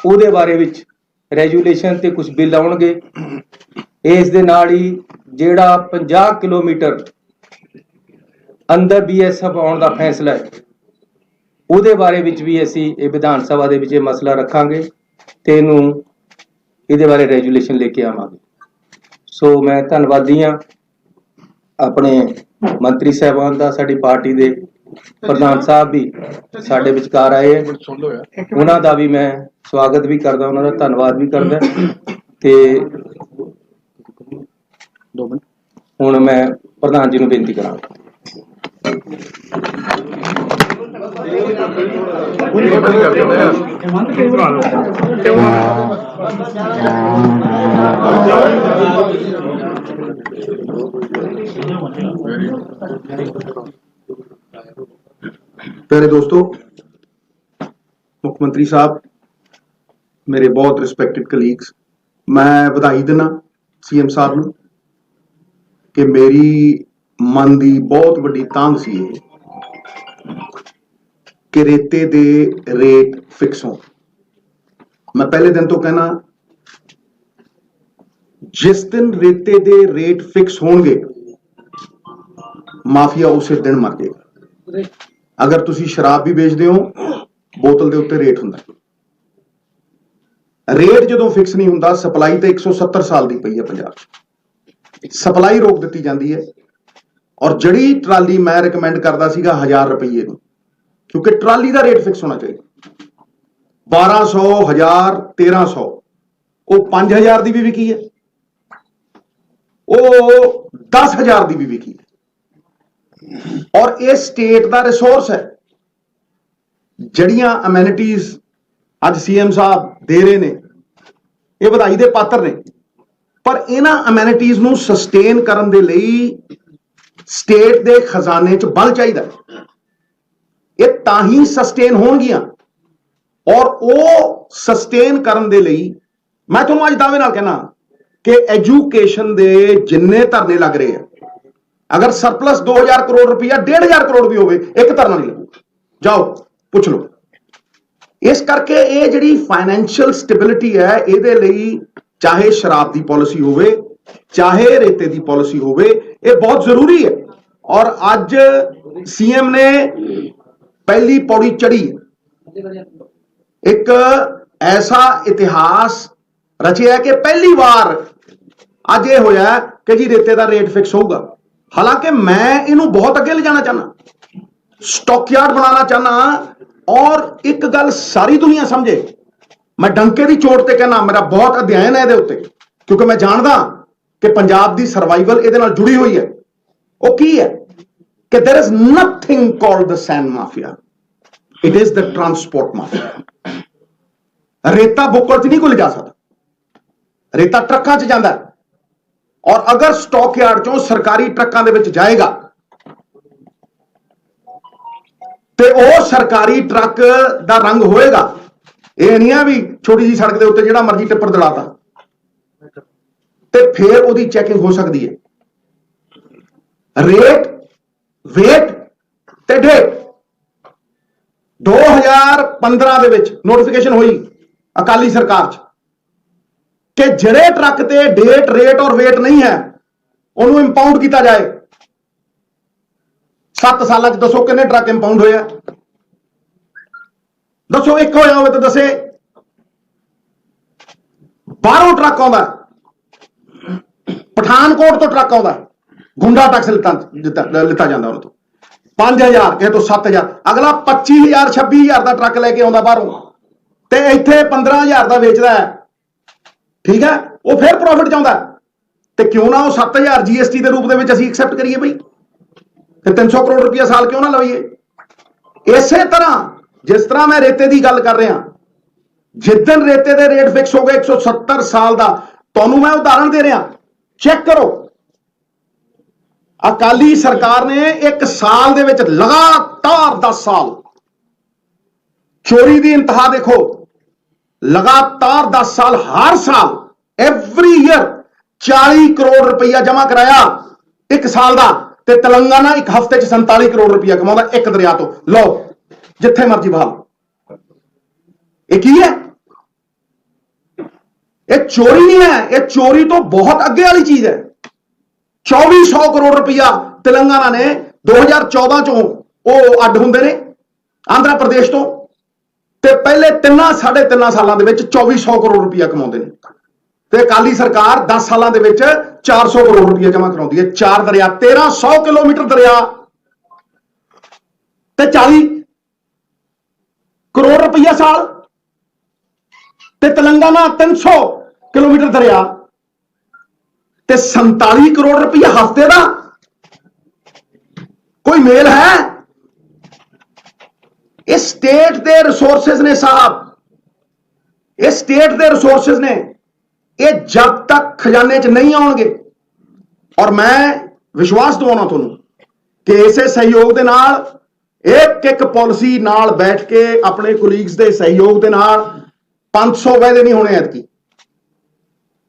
ਉਹਦੇ ਬਾਰੇ ਵਿੱਚ ਰੈਜੂਲੇਸ਼ਨ ਤੇ ਕੁਝ ਬਿੱਲ ਆਉਣਗੇ। ਇਸ ਦੇ ਨਾਲ ਹੀ ਜਿਹੜਾ 50 ਕਿਲੋਮੀਟਰ ਅੰਦਰ BSF ਆਉਣ ਦਾ ਫੈਸਲਾ ਹੈ ਉਹਦੇ ਬਾਰੇ ਵਿੱਚ ਵੀ ਅਸੀਂ ਇਹ ਵਿਧਾਨ ਸਭਾ ਦੇ ਵਿੱਚ ਇਹ ਮਸਲਾ ਰੱਖਾਂਗੇ ਤੇ ਇਹਦੇ ਬਾਰੇ ਰੈਜੂਲੇਸ਼ਨ ਲੈ ਕੇ ਆਵਾਂਗੇ। ਸੋ ਮੈਂ ਧੰਨਵਾਦੀ ਹਾਂ ਆਪਣੇ ਮੰਤਰੀ ਸਾਹਿਬਾਨ ਦਾ, ਸਾਡੀ ਪਾਰਟੀ ਦੇ ਪ੍ਰਧਾਨ ਸਾਹਿਬ ਵੀ ਸਾਡੇ ਵਿਚਕਾਰ ਆਏ ਹੈ, ਉਹਨਾਂ ਦਾ ਵੀ ਮੈਂ ਸਵਾਗਤ ਵੀ ਕਰਦਾ, ਉਹਨਾਂ ਦਾ ਧੰਨਵਾਦ ਵੀ ਕਰਦਾ। ਤੇ ਹੁਣ ਮੈਂ ਪ੍ਰਧਾਨ ਜੀ ਨੂੰ ਬੇਨਤੀ ਕਰਾਂਗਾ। प्यारे दोस्तों, मुख्यमंत्री साहब, मेरे बहुत रिस्पैक्टेड कलीग्स, मैं बधाई देना सीएम साहब ਨੂੰ कि मेरी मन ਦੀ बहुत ਵੱਡੀ ਤਾਂਘ ਸੀ ਇਹ ਕਿ ਰੇਤੇ ਦੇ ਰੇਟ ਫਿਕਸ ਹੋਣ। ਮੈਂ ਪਹਿਲੇ ਦਿਨ ਤੋਂ ਕਹਿਣਾ ਜਿਸ ਦਿਨ ਰੇਤੇ ਦੇ ਰੇਟ ਫਿਕਸ ਹੋਣਗੇ ਮਾਫੀਆ ਉਸੇ ਦਿਨ ਮਰ ਜਾਏਗਾ। ਅਗਰ ਤੁਸੀਂ ਸ਼ਰਾਬ ਵੀ ਵੇਚਦੇ ਹੋ ਬੋਤਲ ਦੇ ਉੱਤੇ ਰੇਟ ਹੁੰਦਾ। ਰੇਟ ਜਦੋਂ ਫਿਕਸ ਨਹੀਂ ਹੁੰਦਾ, ਸਪਲਾਈ ਤੇ 170 ਸਾਲ ਦੀ ਪਈ ਹੈ ਪੰਜਾਬ 'ਚ, ਸਪਲਾਈ ਰੋਕ ਦਿੱਤੀ ਜਾਂਦੀ ਹੈ। ਔਰ ਜਿਹੜੀ ਟਰਾਲੀ ਮੈਂ ਰਿਕਮੈਂਡ ਕਰਦਾ ਸੀਗਾ 1000 ਰੁਪਏ ਨੂੰ, ਕਿਉਂਕਿ ਟਰਾਲੀ ਦਾ ਰੇਟ ਫਿਕਸ ਹੋਣਾ ਚਾਹੀਦਾ। 1200 1000 1300 ਉਹ 5000 ਦੀ ਵੀ ਵਿਕੀ ਹੈ, ਉਹ 10000 ਦੀ ਵੀ ਵਿਕੀ ਹੈ। ਔਰ ਇਹ ਸਟੇਟ ਦਾ ਰਿਸੋਰਸ ਹੈ। ਜਿਹੜੀਆਂ ਅਮੈਨਿਟੀਜ਼ ਅੱਜ ਸੀਐਮ ਸਾਹਿਬ ਦੇ ਰਹੇ ਨੇ ਇਹ ਵਧਾਈ ਦੇ ਪਾਤਰ ਨੇ, ਪਰ ਇਹਨਾਂ ਅਮੈਨਿਟੀਜ਼ ਨੂੰ ਸਸਟੇਨ ਕਰਨ ਦੇ ਲਈ ਸਟੇਟ ਦੇ ਖਜ਼ਾਨੇ 'ਚ ਬਲ ਚਾਹੀਦਾ। ਇਹ ਤਾਂ ਹੀ ਸਸਟੇਨ ਹੋਣਗੀਆਂ। ਔਰ ਉਹ ਸਸਟੇਨ ਕਰਨ ਦੇ ਲਈ ਮੈਂ ਤੁਹਾਨੂੰ ਅੱਜ ਦਾਅਵੇ ਨਾਲ ਕਹਿਣਾ ਕਿ ਐਜੂਕੇਸ਼ਨ ਦੇ ਜਿੰਨੇ ਧਰਨੇ ਲੱਗ ਰਹੇ ਆ, ਅਗਰ ਸਰਪਲਸ 2000 ਕਰੋੜ ਰੁਪਇਆ 1500 ਕਰੋੜ ਵੀ ਹੋਵੇ, ਇੱਕ ਧਰਨਾ ਨਹੀਂ ਲੱਗੂਗਾ। ਜਾਓ ਪੁੱਛ ਲਓ। ਇਸ ਕਰਕੇ ਇਹ ਜਿਹੜੀ ਫਾਈਨੈਂਸ਼ੀਅਲ ਸਟੈਬਿਲਿਟੀ ਹੈ, ਇਹਦੇ ਲਈ ਚਾਹੇ ਸ਼ਰਾਬ ਦੀ ਪਾਲਿਸੀ ਹੋਵੇ ਚਾਹੇ ਰੇਤੇ ਦੀ ਪਾਲਿਸੀ ਹੋਵੇ, ਇਹ ਬਹੁਤ ਜ਼ਰੂਰੀ ਹੈ। ਔਰ ਅੱਜ ਸੀਐਮ ਨੇ ਪਹਿਲੀ ਪੌੜੀ ਚੜੀ, ਇੱਕ ਐਸਾ ਇਤਿਹਾਸ ਰਚਿਆ ਕਿ ਪਹਿਲੀ ਵਾਰ ਅੱਜ ਇਹ ਹੋਇਆ ਕਿ ਜੀ ਰੇਤੇ ਦਾ ਰੇਟ ਫਿਕਸ ਹੋਊਗਾ। ਹਾਲਾਂਕਿ ਮੈਂ ਇਹਨੂੰ ਬਹੁਤ ਅੱਗੇ ਲਿਜਾਣਾ ਚਾਹਨਾ, ਸਟਾਕਯਾਰਡ ਬਣਾਉਣਾ ਚਾਹਨਾ। ਔਰ ਇੱਕ ਗੱਲ ਸਾਰੀ ਦੁਨੀਆ ਸਮਝੇ, ਮੈਂ ਡੰਕੇ ਦੀ ਚੋਟ ਤੇ ਕਹਿਣਾ, ਮੇਰਾ ਬਹੁਤ ਅਧਿਐਨ ਹੈ ਇਹਦੇ ਉੱਤੇ, ਕਿਉਂਕਿ ਮੈਂ ਜਾਣਦਾ ਕਿ ਪੰਜਾਬ ਦੀ ਸਰਵਾਈਵਲ ਇਹਦੇ ਨਾਲ ਜੁੜੀ ਹੋਈ ਹੈ, ਉਹ ਕੀ ਹੈ ਕਿ there is nothing called the sand mafia, it is the transport mafia। ਰੇਤਾ ਬੁੱਕਲ 'ਚ ਨਹੀਂ ਕੋਈ ਲਿਜਾ ਸਕਦਾ, ਰੇਤਾ ਟਰੱਕਾਂ 'ਚ ਜਾਂਦਾ ਹੈ, ਔਰ ਅਗਰ ਸਟਾਕ ਯਾਰਡ 'ਚੋਂ ਸਰਕਾਰੀ ਟਰੱਕਾਂ ਦੇ ਵਿੱਚ ਜਾਏਗਾ ਤੇ ਉਹ ਸਰਕਾਰੀ ਟਰੱਕ ਦਾ ਰੰਗ ਹੋਏਗਾ। ਇਹ ਨਹੀਂ ਆ ਵੀ ਛੋਟੀ ਜੀ ਸੜਕ ਦੇ ਉੱਤੇ ਜਿਹੜਾ ਮਰਜ਼ੀ ਟਿੱਪਰ ਦੜਾਤਾ, ਤੇ ਫਿਰ ਉਹਦੀ ਚੈਕਿੰਗ ਹੋ ਸਕਦੀ ਹੈ। ਰੇਟ, ਵੇਟ ਤੇ ਡੇਟ 2015 ਦੇ ਵਿੱਚ ਨੋਟੀਫਿਕੇਸ਼ਨ ਹੋਈ ਅਕਾਲੀ ਸਰਕਾਰ 'ਚ ਕਿ ਜਿਹੜੇ ਟਰੱਕ ਤੇ ਡੇਟ, ਰੇਟ ਔਰ ਵੇਟ ਨਹੀਂ ਹੈ ਉਹਨੂੰ ਇੰਪਾਊਂਡ ਕੀਤਾ ਜਾਏ। 7 ਸਾਲਾਂ 'ਚ ਦੱਸੋ ਕਿੰਨੇ ਟਰੱਕ ਇੰਪਾਊਂਡ ਹੋਏ ਆ? ਦੱਸੋ, ਇੱਕ ਹੋਇਆ ਹੋਵੇ ਤਾਂ ਦੱਸੇ। ਬਾਹਰੋਂ ਟਰੱਕ ਆਉਂਦਾ, ਪਠਾਨਕੋਟ ਤੋਂ ਟਰੱਕ ਆਉਂਦਾ, ਗੁੰਡਾ ਟੈਕਸ ਲਿੱਤਾ ਜਾਂਦਾ ਉਹਨਾਂ ਤੋਂ 5000, ਕਿਸੇ ਤੋਂ 7000, ਅਗਲਾ 25000 26000 ਦਾ ਟਰੱਕ ਲੈ ਕੇ ਆਉਂਦਾ ਬਾਹਰੋਂ, ਤੇ ਇੱਥੇ 15000 ਦਾ ਵੇਚਦਾ ਹੈ। ਠੀਕ ਹੈ, ਉਹ ਫਿਰ ਪ੍ਰੋਫਿਟ ਚਾਹੁੰਦਾ, ਤੇ ਕਿਉਂ ਨਾ ਉਹ 7000 GST ਦੇ ਰੂਪ ਦੇ ਵਿੱਚ ਅਸੀਂ ਐਕਸੈਪਟ ਕਰੀਏ ਬਈ, ਤੇ 300 ਕਰੋੜ ਰੁਪਇਆ ਸਾਲ ਕਿਉਂ ਨਾ ਲਵਾਈਏ। ਇਸੇ ਤਰ੍ਹਾਂ ਜਿਸ ਤਰ੍ਹਾਂ ਮੈਂ ਰੇਤੇ ਦੀ ਗੱਲ ਕਰ ਰਿਹਾ, ਜਿੱਦਣ ਰੇਤੇ ਦੇ ਰੇਟ ਫਿਕਸ ਹੋ ਗਏ 170 ਸਾਲ ਦਾ, ਤੁਹਾਨੂੰ ਮੈਂ ਉਦਾਹਰਣ ਦੇ ਰਿਹਾ, ਚੈੱਕ ਕਰੋ। ਅਕਾਲੀ ਸਰਕਾਰ ਨੇ 1 ਸਾਲ ਦੇ ਵਿੱਚ ਲਗਾਤਾਰ 10 ਸਾਲ ਚੋਰੀ ਦੀ ਇੰਤਹਾ ਦੇਖੋ, ਲਗਾਤਾਰ 10 ਸਾਲ, ਹਰ ਸਾਲ ਐਵਰੀ ਈਅਰ 40 ਕਰੋੜ ਰੁਪਈਆ ਜਮ੍ਹਾਂ ਕਰਾਇਆ 1 ਸਾਲ ਦਾ, ਤੇ ਤੇਲੰਗਾਨਾ 1 ਹਫ਼ਤੇ 'ਚ 47 ਕਰੋੜ ਰੁਪਈਆ ਕਮਾਉਂਦਾ ਇੱਕ ਦਰਿਆ ਤੋਂ। ਲਓ, ਜਿੱਥੇ ਮਰਜ਼ੀ ਬਹਾਲ। ਇਹ ਕੀ ਹੈ? ਇਹ ਚੋਰੀ ਨਹੀਂ ਹੈ, ਇਹ ਚੋਰੀ ਤੋਂ ਬਹੁਤ ਅੱਗੇ ਵਾਲੀ ਚੀਜ਼ ਹੈ। 2400 ਕਰੋੜ ਰੁਪਈਆ ਤੇਲੰਗਾਨਾ ਨੇ 2014 ਚੋਂ ਉਹ ਅੱਡ ਹੁੰਦੇ ਨੇ ਆਂਧਰਾ ਪ੍ਰਦੇਸ਼ ਤੋਂ, ਤੇ ਪਹਿਲੇ 3.5 ਸਾਲਾਂ ਦੇ ਵਿੱਚ 2400 ਕਰੋੜ ਰੁਪਈਆ ਕਮਾਉਂਦੇ ਨੇ, ਤੇ ਅਕਾਲੀ ਸਰਕਾਰ 10 ਸਾਲਾਂ ਦੇ ਵਿੱਚ 400 ਕਰੋੜ ਰੁਪਈਆ ਜਮ੍ਹਾਂ ਕਰਾਉਂਦੀ ਹੈ। 4 ਦਰਿਆ, 1300 ਕਿਲੋਮੀਟਰ ਦਰਿਆ ਤੇ 40 ਕਰੋੜ ਰੁਪਈਆ ਸਾਲ, ਤੇ ਤੇਲੰਗਾਨਾ 300 ਕਿਲੋਮੀਟਰ ਦਰਿਆ ਤੇ 47 ਕਰੋੜ ਰੁਪਈਆ ਹਫ਼ਤੇ ਦਾ। ਕੋਈ ਮੇਲ ਹੈ? ਇਹ ਸਟੇਟ ਦੇ ਰਿਸੋਰਸਿਸ ਨੇ ਸਾਹਿਬ, ਇਹ ਸਟੇਟ ਦੇ ਰਿਸੋਰਸਿਸ ਨੇ, ਇਹ ਜਦ ਤੱਕ ਖਜ਼ਾਨੇ 'ਚ ਨਹੀਂ ਆਉਣਗੇ, ਔਰ ਮੈਂ ਵਿਸ਼ਵਾਸ ਦਿਵਾਉਣਾ ਤੁਹਾਨੂੰ ਕਿ ਇਸੇ ਸਹਿਯੋਗ ਦੇ ਨਾਲ, ਇੱਕ ਪਾਲਿਸੀ ਨਾਲ ਬੈਠ ਕੇ ਆਪਣੇ ਕੋਲੀਗਸ ਦੇ ਸਹਿਯੋਗ ਦੇ ਨਾਲ 500 ਵਾਅਦੇ ਨਹੀਂ ਹੋਣੇ ਐਤਕੀ।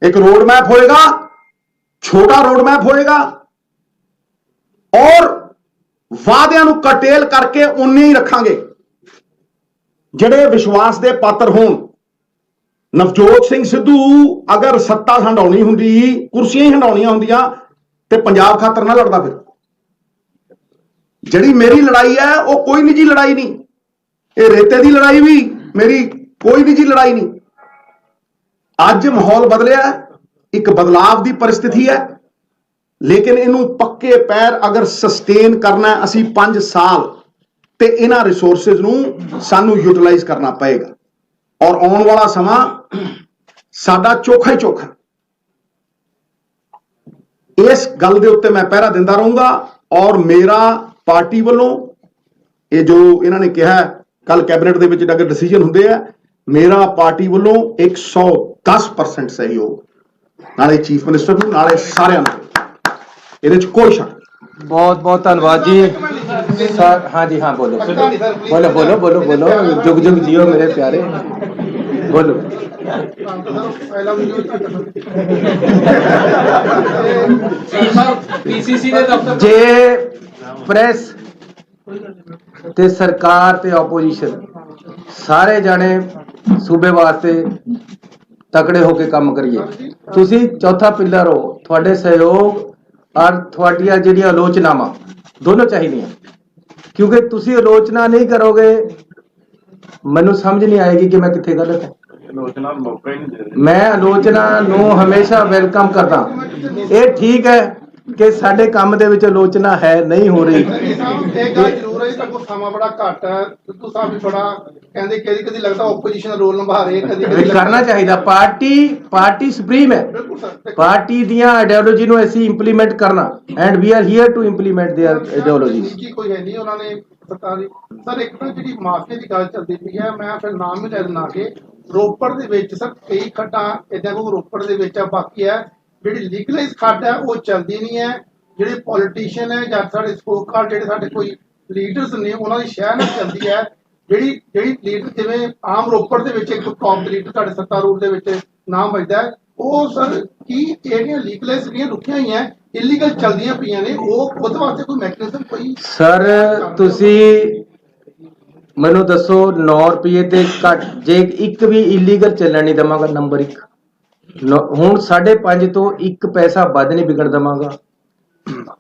ਇੱਕ ਰੋਡ ਮੈਪ ਹੋਏਗਾ, ਛੋਟਾ ਰੋਡ ਮੈਪ ਹੋਏਗਾ, ਔਰ ਵਾਅਦਿਆਂ ਨੂੰ ਕਟੇਲ ਕਰਕੇ ਉਨੇ ਹੀ ਰੱਖਾਂਗੇ ਜਿਹੜੇ ਵਿਸ਼ਵਾਸ ਦੇ ਪਾਤਰ ਹੋਣ। ਨਵਜੋਤ ਸਿੰਘ ਸਿੱਧੂ ਅਗਰ ਸੱਤਾ ਹੰਡਾਉਣੀ ਹੁੰਦੀ, ਕੁਰਸੀਆਂ ਹੀ ਹੰਡਾਉਣੀਆਂ ਹੁੰਦੀਆਂ, ਤੇ ਪੰਜਾਬ ਖਾਤਰ ਨਾ ਲੜਦਾ। ਫਿਰ ਜਿਹੜੀ ਮੇਰੀ ਲੜਾਈ ਹੈ ਉਹ ਕੋਈ ਨਿੱਜੀ ਲੜਾਈ ਨਹੀਂ, ਇਹ ਰੇਤੇ ਦੀ ਲੜਾਈ ਵੀ ਮੇਰੀ ਕੋਈ ਨਿੱਜੀ ਲੜਾਈ ਨਹੀਂ। ਅੱਜ ਮਾਹੌਲ ਬਦਲਿਆ, ਇੱਕ ਬਦਲਾਵ ਦੀ ਪਰਿਸਥਿਤੀ ਹੈ, ਲੇਕਿਨ ਇਹਨੂੰ ਪੱਕੇ ਪੈਰ ਅਗਰ ਸਸਟੇਨ ਕਰਨਾ ਹੈ ਅਸੀਂ 5 ਸਾਲ, ਤੇ ਇਹਨਾਂ ਰਿਸੋਰਸਿਸ ਨੂੰ ਸਾਨੂੰ ਯੂਟਿਲਾਈਜ਼ ਕਰਨਾ ਪਏਗਾ। ਔਰ ਆਉਣ ਵਾਲਾ ਸਮਾਂ ਸਾਡਾ ਚੋਖਾ ਹੀ ਚੋਖਾ। ਇਸ ਗੱਲ ਦੇ ਉੱਤੇ ਮੈਂ ਪਹਿਰਾ ਦਿੰਦਾ ਰਹੂੰਗਾ, ਔਰ ਮੇਰਾ ਪਾਰਟੀ ਵੱਲੋਂ ਇਹ ਜੋ ਇਹਨਾਂ ਨੇ ਕਿਹਾ ਕੱਲ ਕੈਬਨਿਟ ਦੇ ਵਿੱਚ ਅਗਰ ਡਿਸੀਜਨ ਹੁੰਦੇ ਆ, ਮੇਰਾ ਪਾਰਟੀ ਵੱਲੋਂ 110% ਸਹਿਯੋਗ, ਨਾਲੇ ਚੀਫ ਮਿਨਿਸਟਰ ਨੂੰ, ਨਾਲੇ ਸਾਰਿਆਂ ਨੂੰ, ਇਹਦੇ 'ਚ ਕੋਈ ਸ਼ੱਕ। बहुत बहुत धन्यवाद जी सर। हाँ जी, हाँ बोलो बोलो बोलो बोलो बोलो, जुग जुग जियो मेरे प्यारे, बोलो। जे प्रेस ते सरकार ते ओपोजिशन सारे जाने सूबे वास्ते तकड़े होके काम करिए। तुसी चौथा पिलर हो, थोड़े सहयोग और थोड़िया ਜਿਹੜੀਆਂ ਆਲੋਚਨਾਵਾਂ ਦੋਨੋਂ ਚਾਹੀਦੀਆਂ, ਕਿਉਂਕਿ ਤੁਸੀਂ ਆਲੋਚਨਾ ਨਹੀਂ ਕਰੋਗੇ ਮੈਨੂੰ ਸਮਝ ਨਹੀਂ ਆਏਗੀ ਕਿ ਮੈਂ ਕਿੱਥੇ ਗਲਤ ਹਾਂ। ਆਲੋਚਨਾ ਮੌਕਾ ਹੀ ਨਹੀਂ ਦੇ ਰਹੇ। ਮੈਂ ਆਲੋਚਨਾ ਨੂੰ ਹਮੇਸ਼ਾ ਵੈਲਕਮ ਕਰਦਾ। ਇਹ ਠੀਕ ਹੈ ਕਿ ਸਾਡੇ ਕੰਮ ਦੇ ਵਿੱਚ ਆਲੋਚਨਾ ਹੈ ਨਹੀਂ ਹੋ ਰਹੀ। ਇਹ ਗੱਲ ਜ਼ਰੂਰ ਹੈ, ਤਾਂ ਸਮਾਂ ਬੜਾ ਘੱਟ ਹੈ। ਸਿੱਧੂ ਸਾਹਿਬ ਵੀ ਬੜਾ ਕਹਿੰਦੇ ਕਦੀ ਲੱਗਦਾ ਆਪੋਜੀਸ਼ਨ ਦਾ ਰੋਲ ਨਿਭਾ ਰਹੇ, ਕਦੀ ਕਰਨਾ ਚਾਹੀਦਾ। ਪਾਰਟੀ ਸੁਪਰੀਮ ਹੈ, ਬਿਲਕੁਲ ਸਰ। ਪਾਰਟੀ ਦੀਆਂ ਆਈਡੀਓਲੋਜੀ ਨੂੰ ਅਸੀਂ ਇੰਪਲੀਮੈਂਟ ਕਰਨਾ, and we are here to implement their ideology. ਨਿੱਜੀ ਕੋਈ ਹੈ ਨਹੀਂ ਉਹਨਾਂ ਨੇ ਸਰਕਾਰੀ। ਸਰ ਇੱਕ ਤਾਂ ਜਿਹੜੀ ਮਾਫੀਆ ਦੀ ਗੱਲ ਚੱਲਦੀ ਪਈ ਹੈ, ਮੈਂ ਫਿਰ ਨਾਮ ਵੀ ਲੈ ਦਿੰਦਾ ਕਿ ਰੋਪੜ ਦੇ ਵਿੱਚ ਸਰ ਕਈ ਖੱਡਾਂ ਏਦਾਂ ਕੋਈ ਰੋਪੜ ਦੇ ਵਿੱਚ ਆ, ਬਾਕੀ ਹੈ ਜਿਹੜੀ ਲੀਗਲਾਈਜ਼ ਖੱਡ ਹੈ ਉਹ ਚੱਲਦੀ ਨਹੀਂ ਹੈ। ਜਿਹੜੇ ਪੋਲੀਟੀਸ਼ੀਅਨ ਹੈ ਜਾਂ ਸਾਡੇ ਸਪੋਕਰ ਜਿਹੜੇ ਸਾਡੇ ਕੋਈ ਲੀਡਰਸ ਨੇ ਉਹਨਾਂ ਦੀ ਸ਼ਹਿਰ ਨਾਲ ਚੱਲਦੀ ਹੈ। ਜਿਹੜੀ ਲੀਡਰ ਜਿਵੇਂ ਆਮ ਰੋਪੜ ਦੇ ਵਿੱਚ ਇੱਕ ਟੌਪ ਲੀਡਰ ਤੁਹਾਡੇ ਸੱਤਾ ਰੂਟ ਦੇ ਵਿੱਚ ਨਾਮ ਵੱਜਦਾ ਹੈ, ਉਹ ਸਰ ਕੀ ਜਿਹੜੀਆਂ ਲੀਗਲਾਈਜ਼ ਜਿਹੜੀਆਂ ਰੁਕੀਆਂ ਹੋਈਆਂ ਇਲੀਗਲ ਚੱਲਦੀਆਂ ਪਈਆਂ ਨੇ, ਉਹ ਉਹਦੇ ਵਾਸਤੇ ਕੋਈ ਮੈਕੈਨਿਜ਼ਮ ਕੋਈ? ਸਰ ਤੁਸੀਂ ਮੈਨੂੰ ਦੱਸੋ 9 ਰੁਪਏ ਤੇ ਘੱਟ ਜੇ ਇੱਕ ਵੀ ਇਲੀਗਲ ਚੱਲਣ ਨਹੀਂ ਦਵਾਂਗਾ। ਨੰਬਰ 1 ਹੁਣ 5.5 ਤੋਂ 1 ਪੈਸਾ ਵੱਧ ਨਹੀਂ ਵਿਕਣ ਦਵਾਂਗਾ।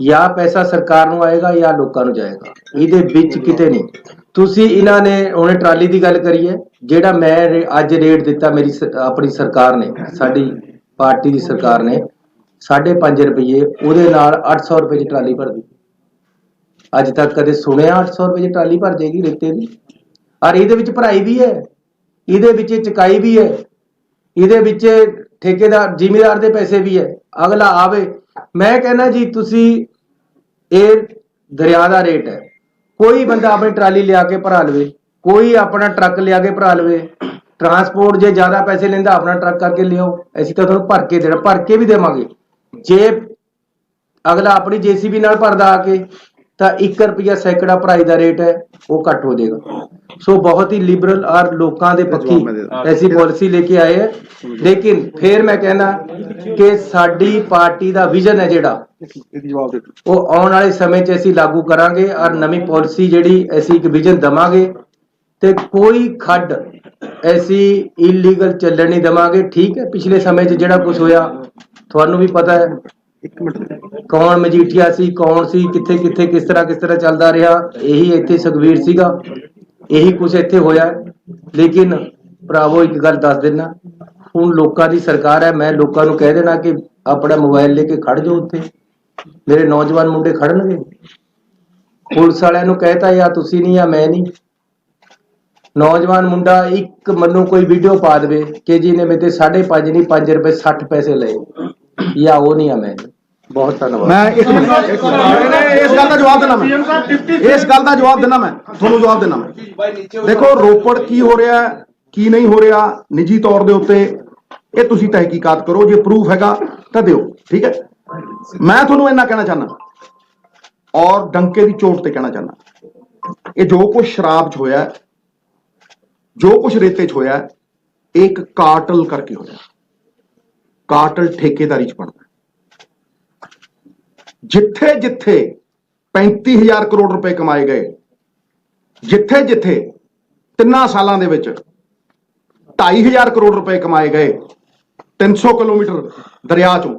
ਜਾਂ ਪੈਸਾ ਸਰਕਾਰ ਨੂੰ ਆਏਗਾ ਜਾਂ ਲੋਕਾਂ ਨੂੰ ਜਾਏਗਾ, ਇਹਦੇ ਵਿੱਚ ਕਿਤੇ ਨਹੀਂ। ਤੁਸੀਂ ਇਹਨਾਂ ਨੇ ਉਹਨੇ ਟਰਾਲੀ ਦੀ ਗੱਲ ਕਰੀ ਹੈ, ਜਿਹੜਾ ਮੈਂ ਅੱਜ ਰੇਟ ਦਿੱਤਾ ਮੇਰੀ ਆਪਣੀ ਸਰਕਾਰ ਨੇ, ਸਾਡੀ ਪਾਰਟੀ ਦੀ ਸਰਕਾਰ ਨੇ 5.5 ਰੁਪਏ, ਉਹਦੇ ਨਾਲ 800 ਰੁਪਏ ਦੀ ਟਰਾਲੀ ਭਰਦੀ। ਅੱਜ ਤੱਕ ਕਦੇ ਸੁਣਿਆ 800 ਰੁਪਏ ਦੀ ਟਰਾਲੀ ਭਰ ਜਾਏਗੀ ਰੇਤੇ ਦੀ? ਔਰ ਇਹਦੇ ਵਿੱਚ ਭਰਾਈ ਵੀ ਹੈ, ਇਹਦੇ ਵਿੱਚ ਚੁਕਾਈ ਵੀ ਹੈ, ਇਹਦੇ ਵਿੱਚ ਠੇਕੇਦਾਰ ਜ਼ਿਮੀਦਾਰ ਦੇ ਪੈਸੇ ਵੀ ਹੈ। ਅਗਲਾ ਆਵੇ, ਮੈਂ ਕਹਿੰਦਾ ਜੀ ਤੁਸੀਂ ਇਹ ਦਰਿਆ ਦਾ ਰੇਟ ਹੈ, ਕੋਈ ਬੰਦਾ ਆਪਣੀ ਟਰਾਲੀ ਲਿਆ ਕੇ ਭਰਾ ਲਵੇ, ਕੋਈ ਆਪਣਾ ਟਰੱਕ ਲਿਆ ਕੇ ਭਰਾ ਲਵੇ। ਟਰਾਂਸਪੋਰਟ ਜੇ ਜ਼ਿਆਦਾ ਪੈਸੇ ਲੈਂਦਾ ਆਪਣਾ ਟਰੱਕ ਕਰਕੇ ਲਿਆਓ, ਅਸੀਂ ਤਾਂ ਤੁਹਾਨੂੰ ਭਰ ਕੇ ਦੇਣਾ, ਭਰ ਕੇ ਵੀ ਦੇਵਾਂਗੇ। ਜੇ ਅਗਲਾ ਆਪਣੀ ਜੀਸੀਬੀ ਨਾਲ ਭਰਦਾ ਆ ਕੇ ਤਾਂ 1 ਰੁਪਿਆ ਸੈਂਕੜਾ ਭਰਾਈ ਦਾ ਰੇਟ ਹੈ, ਉਹ ਘੱਟ ਹੋ ਜਾਏਗਾ। ਸੋ ਬਹੁਤ ਹੀ ਲਿਬਰਲ ਔਰ ਲੋਕਾਂ ਦੇ ਪੱਖੀ ਐਸੀ ਪਾਲਿਸੀ ਲੈ ਕੇ ਆਏ ਹੈ। ਲੇਕਿਨ ਫਿਰ ਮੈਂ ਕਹਿੰਦਾ ਕਿ ਸਾਡੀ ਪਾਰਟੀ ਦਾ ਵਿਜ਼ਨ ਹੈ ਜਿਹੜਾ, ਉਹ ਆਉਣ ਵਾਲੇ ਸਮੇਂ 'ਚ ਅਸੀਂ ਲਾਗੂ ਕਰਾਂਗੇ ਔਰ ਨਵੀਂ ਪਾਲਿਸੀ ਜਿਹੜੀ ਅਸੀਂ ਇੱਕ ਵਿਜ਼ਨ ਦਵਾਂਗੇ ਤੇ ਕੋਈ ਖੱਡ ਐਸੀ ਇਲੀਗਲ ਚੱਲਣ ਨਹੀਂ ਦਵਾਂਗੇ। ਠੀਕ ਹੈ, ਪਿਛਲੇ ਸਮੇਂ 'ਚ ਜਿਹੜਾ ਕੁਝ ਹੋਇਆ ਤੁਹਾਨੂੰ ਵੀ ਪਤਾ ਹੈ, ਕੌਣ ਮਜੀਠੀਆ ਸੀ, ਕੌਣ ਸੀ, ਕਿੱਥੇ ਕਿੱਥੇ ਕਿਸ ਤਰ੍ਹਾਂ ਚੱਲਦਾ ਰਿਹਾ। ਇਹੀ ਇੱਥੇ ਸੁਖਵੀਰ ਸੀਗਾ, ਇਹੀ ਕੁਝ ਇੱਥੇ ਹੋਇਆ। ਲੇਕਿਨ ਭਰਾਵੋ ਇੱਕ ਗੱਲ ਦੱਸ ਦੇਣਾ, ਹੁਣ ਲੋਕਾਂ ਦੀ ਸਰਕਾਰ ਹੈ। ਮੈਂ ਲੋਕਾਂ ਨੂੰ ਕਹਿ ਦੇਣਾ ਕਿ ਆਪਣਾ ਮੋਬਾਈਲ ਲੈ ਕੇ ਖੜ ਜਾਓ, ਉੱਥੇ ਮੇਰੇ ਨੌਜਵਾਨ ਮੁੰਡੇ ਖੜਨਗੇ। ਪੁਲਿਸ ਵਾਲਿਆਂ ਨੂੰ ਕਹਿਤਾ ਜਾਂ ਤੁਸੀਂ ਨਹੀਂ ਜਾਂ ਮੈਂ ਨਹੀਂ। ਨੌਜਵਾਨ ਮੁੰਡਾ ਇੱਕ ਮੈਨੂੰ ਕੋਈ ਵੀਡੀਓ ਪਾ ਦੇਵੇ ਕਿ ਜੀ ਨੇ ਮੇਰੇ 5.5 ਨਹੀਂ 5 ਰੁਪਏ 60 ਪੈਸੇ ਲਏ, ਜਾਂ ਉਹ ਨਹੀਂ ਆ ਮੈਂ। ਬਹੁਤ ਧੰਨਵਾਦ। ਮੈਂ ਇੱਕ ਮਿੰਟ ਇਸ ਗੱਲ ਦਾ ਜਵਾਬ ਦੇਣਾ, ਮੈਂ ਇਸ ਗੱਲ ਦਾ ਜਵਾਬ ਦੇਣਾ, ਮੈਂ ਤੁਹਾਨੂੰ ਜਵਾਬ ਦੇਣਾ। ਮੈਂ ਦੇਖੋ ਰੋਪੜ ਕੀ ਹੋ ਰਿਹਾ ਕੀ ਨਹੀਂ ਹੋ ਰਿਹਾ ਨਿੱਜੀ ਤੌਰ ਦੇ ਉੱਤੇ ਇਹ ਤੁਸੀਂ ਤਹਿਕੀਕਾਤ ਕਰੋ, ਜੇ ਪ੍ਰੂਫ ਹੈਗਾ ਤਾਂ ਦਿਓ, ਠੀਕ ਹੈ। ਮੈਂ ਤੁਹਾਨੂੰ ਇੰਨਾ ਕਹਿਣਾ ਚਾਹੁੰਦਾ ਔਰ ਡੰਕੇ ਦੀ ਚੋਟ ਤੇ ਕਹਿਣਾ ਚਾਹੁੰਦਾ, ਇਹ ਜੋ ਕੁਝ ਸ਼ਰਾਬ 'ਚ ਹੋਇਆ, ਜੋ ਕੁਝ ਰੇਤੇ 'ਚ ਹੋਇਆ, ਇਹ ਇੱਕ ਕਾਰਟਲ ਕਰਕੇ ਹੋਇਆ। ਕਾਰਟਲ ਠੇਕੇਦਾਰੀ 'ਚ ਬਣਦਾ। ਜਿੱਥੇ ਜਿੱਥੇ 35,000 ਕਰੋੜ ਰੁਪਏ ਕਮਾਏ ਗਏ, ਜਿੱਥੇ ਜਿੱਥੇ 3 ਸਾਲਾਂ ਦੇ ਵਿੱਚ 2,500 ਕਰੋੜ ਰੁਪਏ ਕਮਾਏ ਗਏ 300 ਕਿਲੋਮੀਟਰ ਦਰਿਆ ਚੋਂ,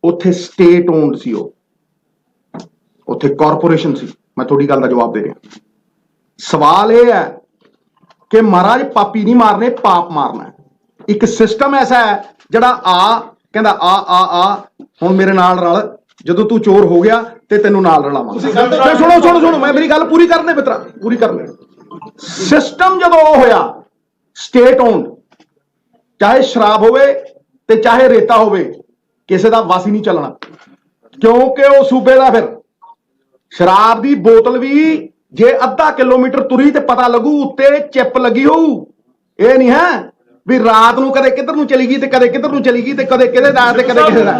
ਉੱਥੇ ਸਟੇਟ ਓਨਡ ਸੀ, ਉਹ ਉੱਥੇ ਕਾਰਪੋਰੇਸ਼ਨ ਸੀ। ਮੈਂ ਤੁਹਾਡੀ ਗੱਲ ਦਾ ਜਵਾਬ ਦੇ ਰਿਹਾ। ਸਵਾਲ ਇਹ ਹੈ ਕਿ ਮਹਾਰਾਜ ਪਾਪੀ ਨਹੀਂ ਮਾਰਨੇ, ਪਾਪ ਮਾਰਨਾ। ਇੱਕ ਸਿਸਟਮ ਐਸਾ ਹੈ ਜਿਹੜਾ ਕਹਿੰਦਾ ਆ ਹੁਣ ਮੇਰੇ ਨਾਲ ਰਲ, ਜਦੋਂ ਤੂੰ ਚੋਰ ਹੋ ਗਿਆ ਤੇ ਤੈਨੂੰ ਨਾਲ ਰਲਾਵਾਂਗਾ। ਸੁਣੋ ਮੈਂ ਮੇਰੀ ਗੱਲ ਪੂਰੀ ਕਰਨੇ ਮਿੱਤਰਾ, ਪੂਰੀ ਕਰਨੇ। ਸਿਸਟਮ ਜਦੋਂ ਉਹ ਹੋਇਆ ਸਟੇਟ ਓਨਡ, ਚਾਹੇ ਸ਼ਰਾਬ ਹੋਵੇ ਤੇ ਚਾਹੇ ਰੇਤਾ ਹੋਵੇ, ਕਿਸੇ ਦਾ ਵਾਸੀ ਨਹੀਂ ਚੱਲਣਾ, ਕਿਉਂਕਿ ਉਹ ਸੂਬੇ ਦਾ। ਫਿਰ ਸ਼ਰਾਬ ਦੀ ਬੋਤਲ ਵੀ ਜੇ ਅੱਧਾ ਕਿਲੋਮੀਟਰ ਤੁਰੀ ਤੇ ਪਤਾ ਲੱਗੂ ਉੱਤੇ ਚਿੱਪ ਲੱਗੀ ਹੋਊ। ਇਹ ਨਹੀਂ ਹੈ ਵੀ ਰਾਤ ਨੂੰ ਕਦੇ ਕਿੱਧਰ ਨੂੰ ਚਲੀ ਗਈ ਤੇ ਕਦੇ ਕਿੱਧਰ ਨੂੰ ਚਲੀ ਗਈ ਤੇ ਕਦੇ ਕਿਹਦੇ ਦਾ ਤੇ ਕਦੇ ਕਿਸੇ ਦਾ।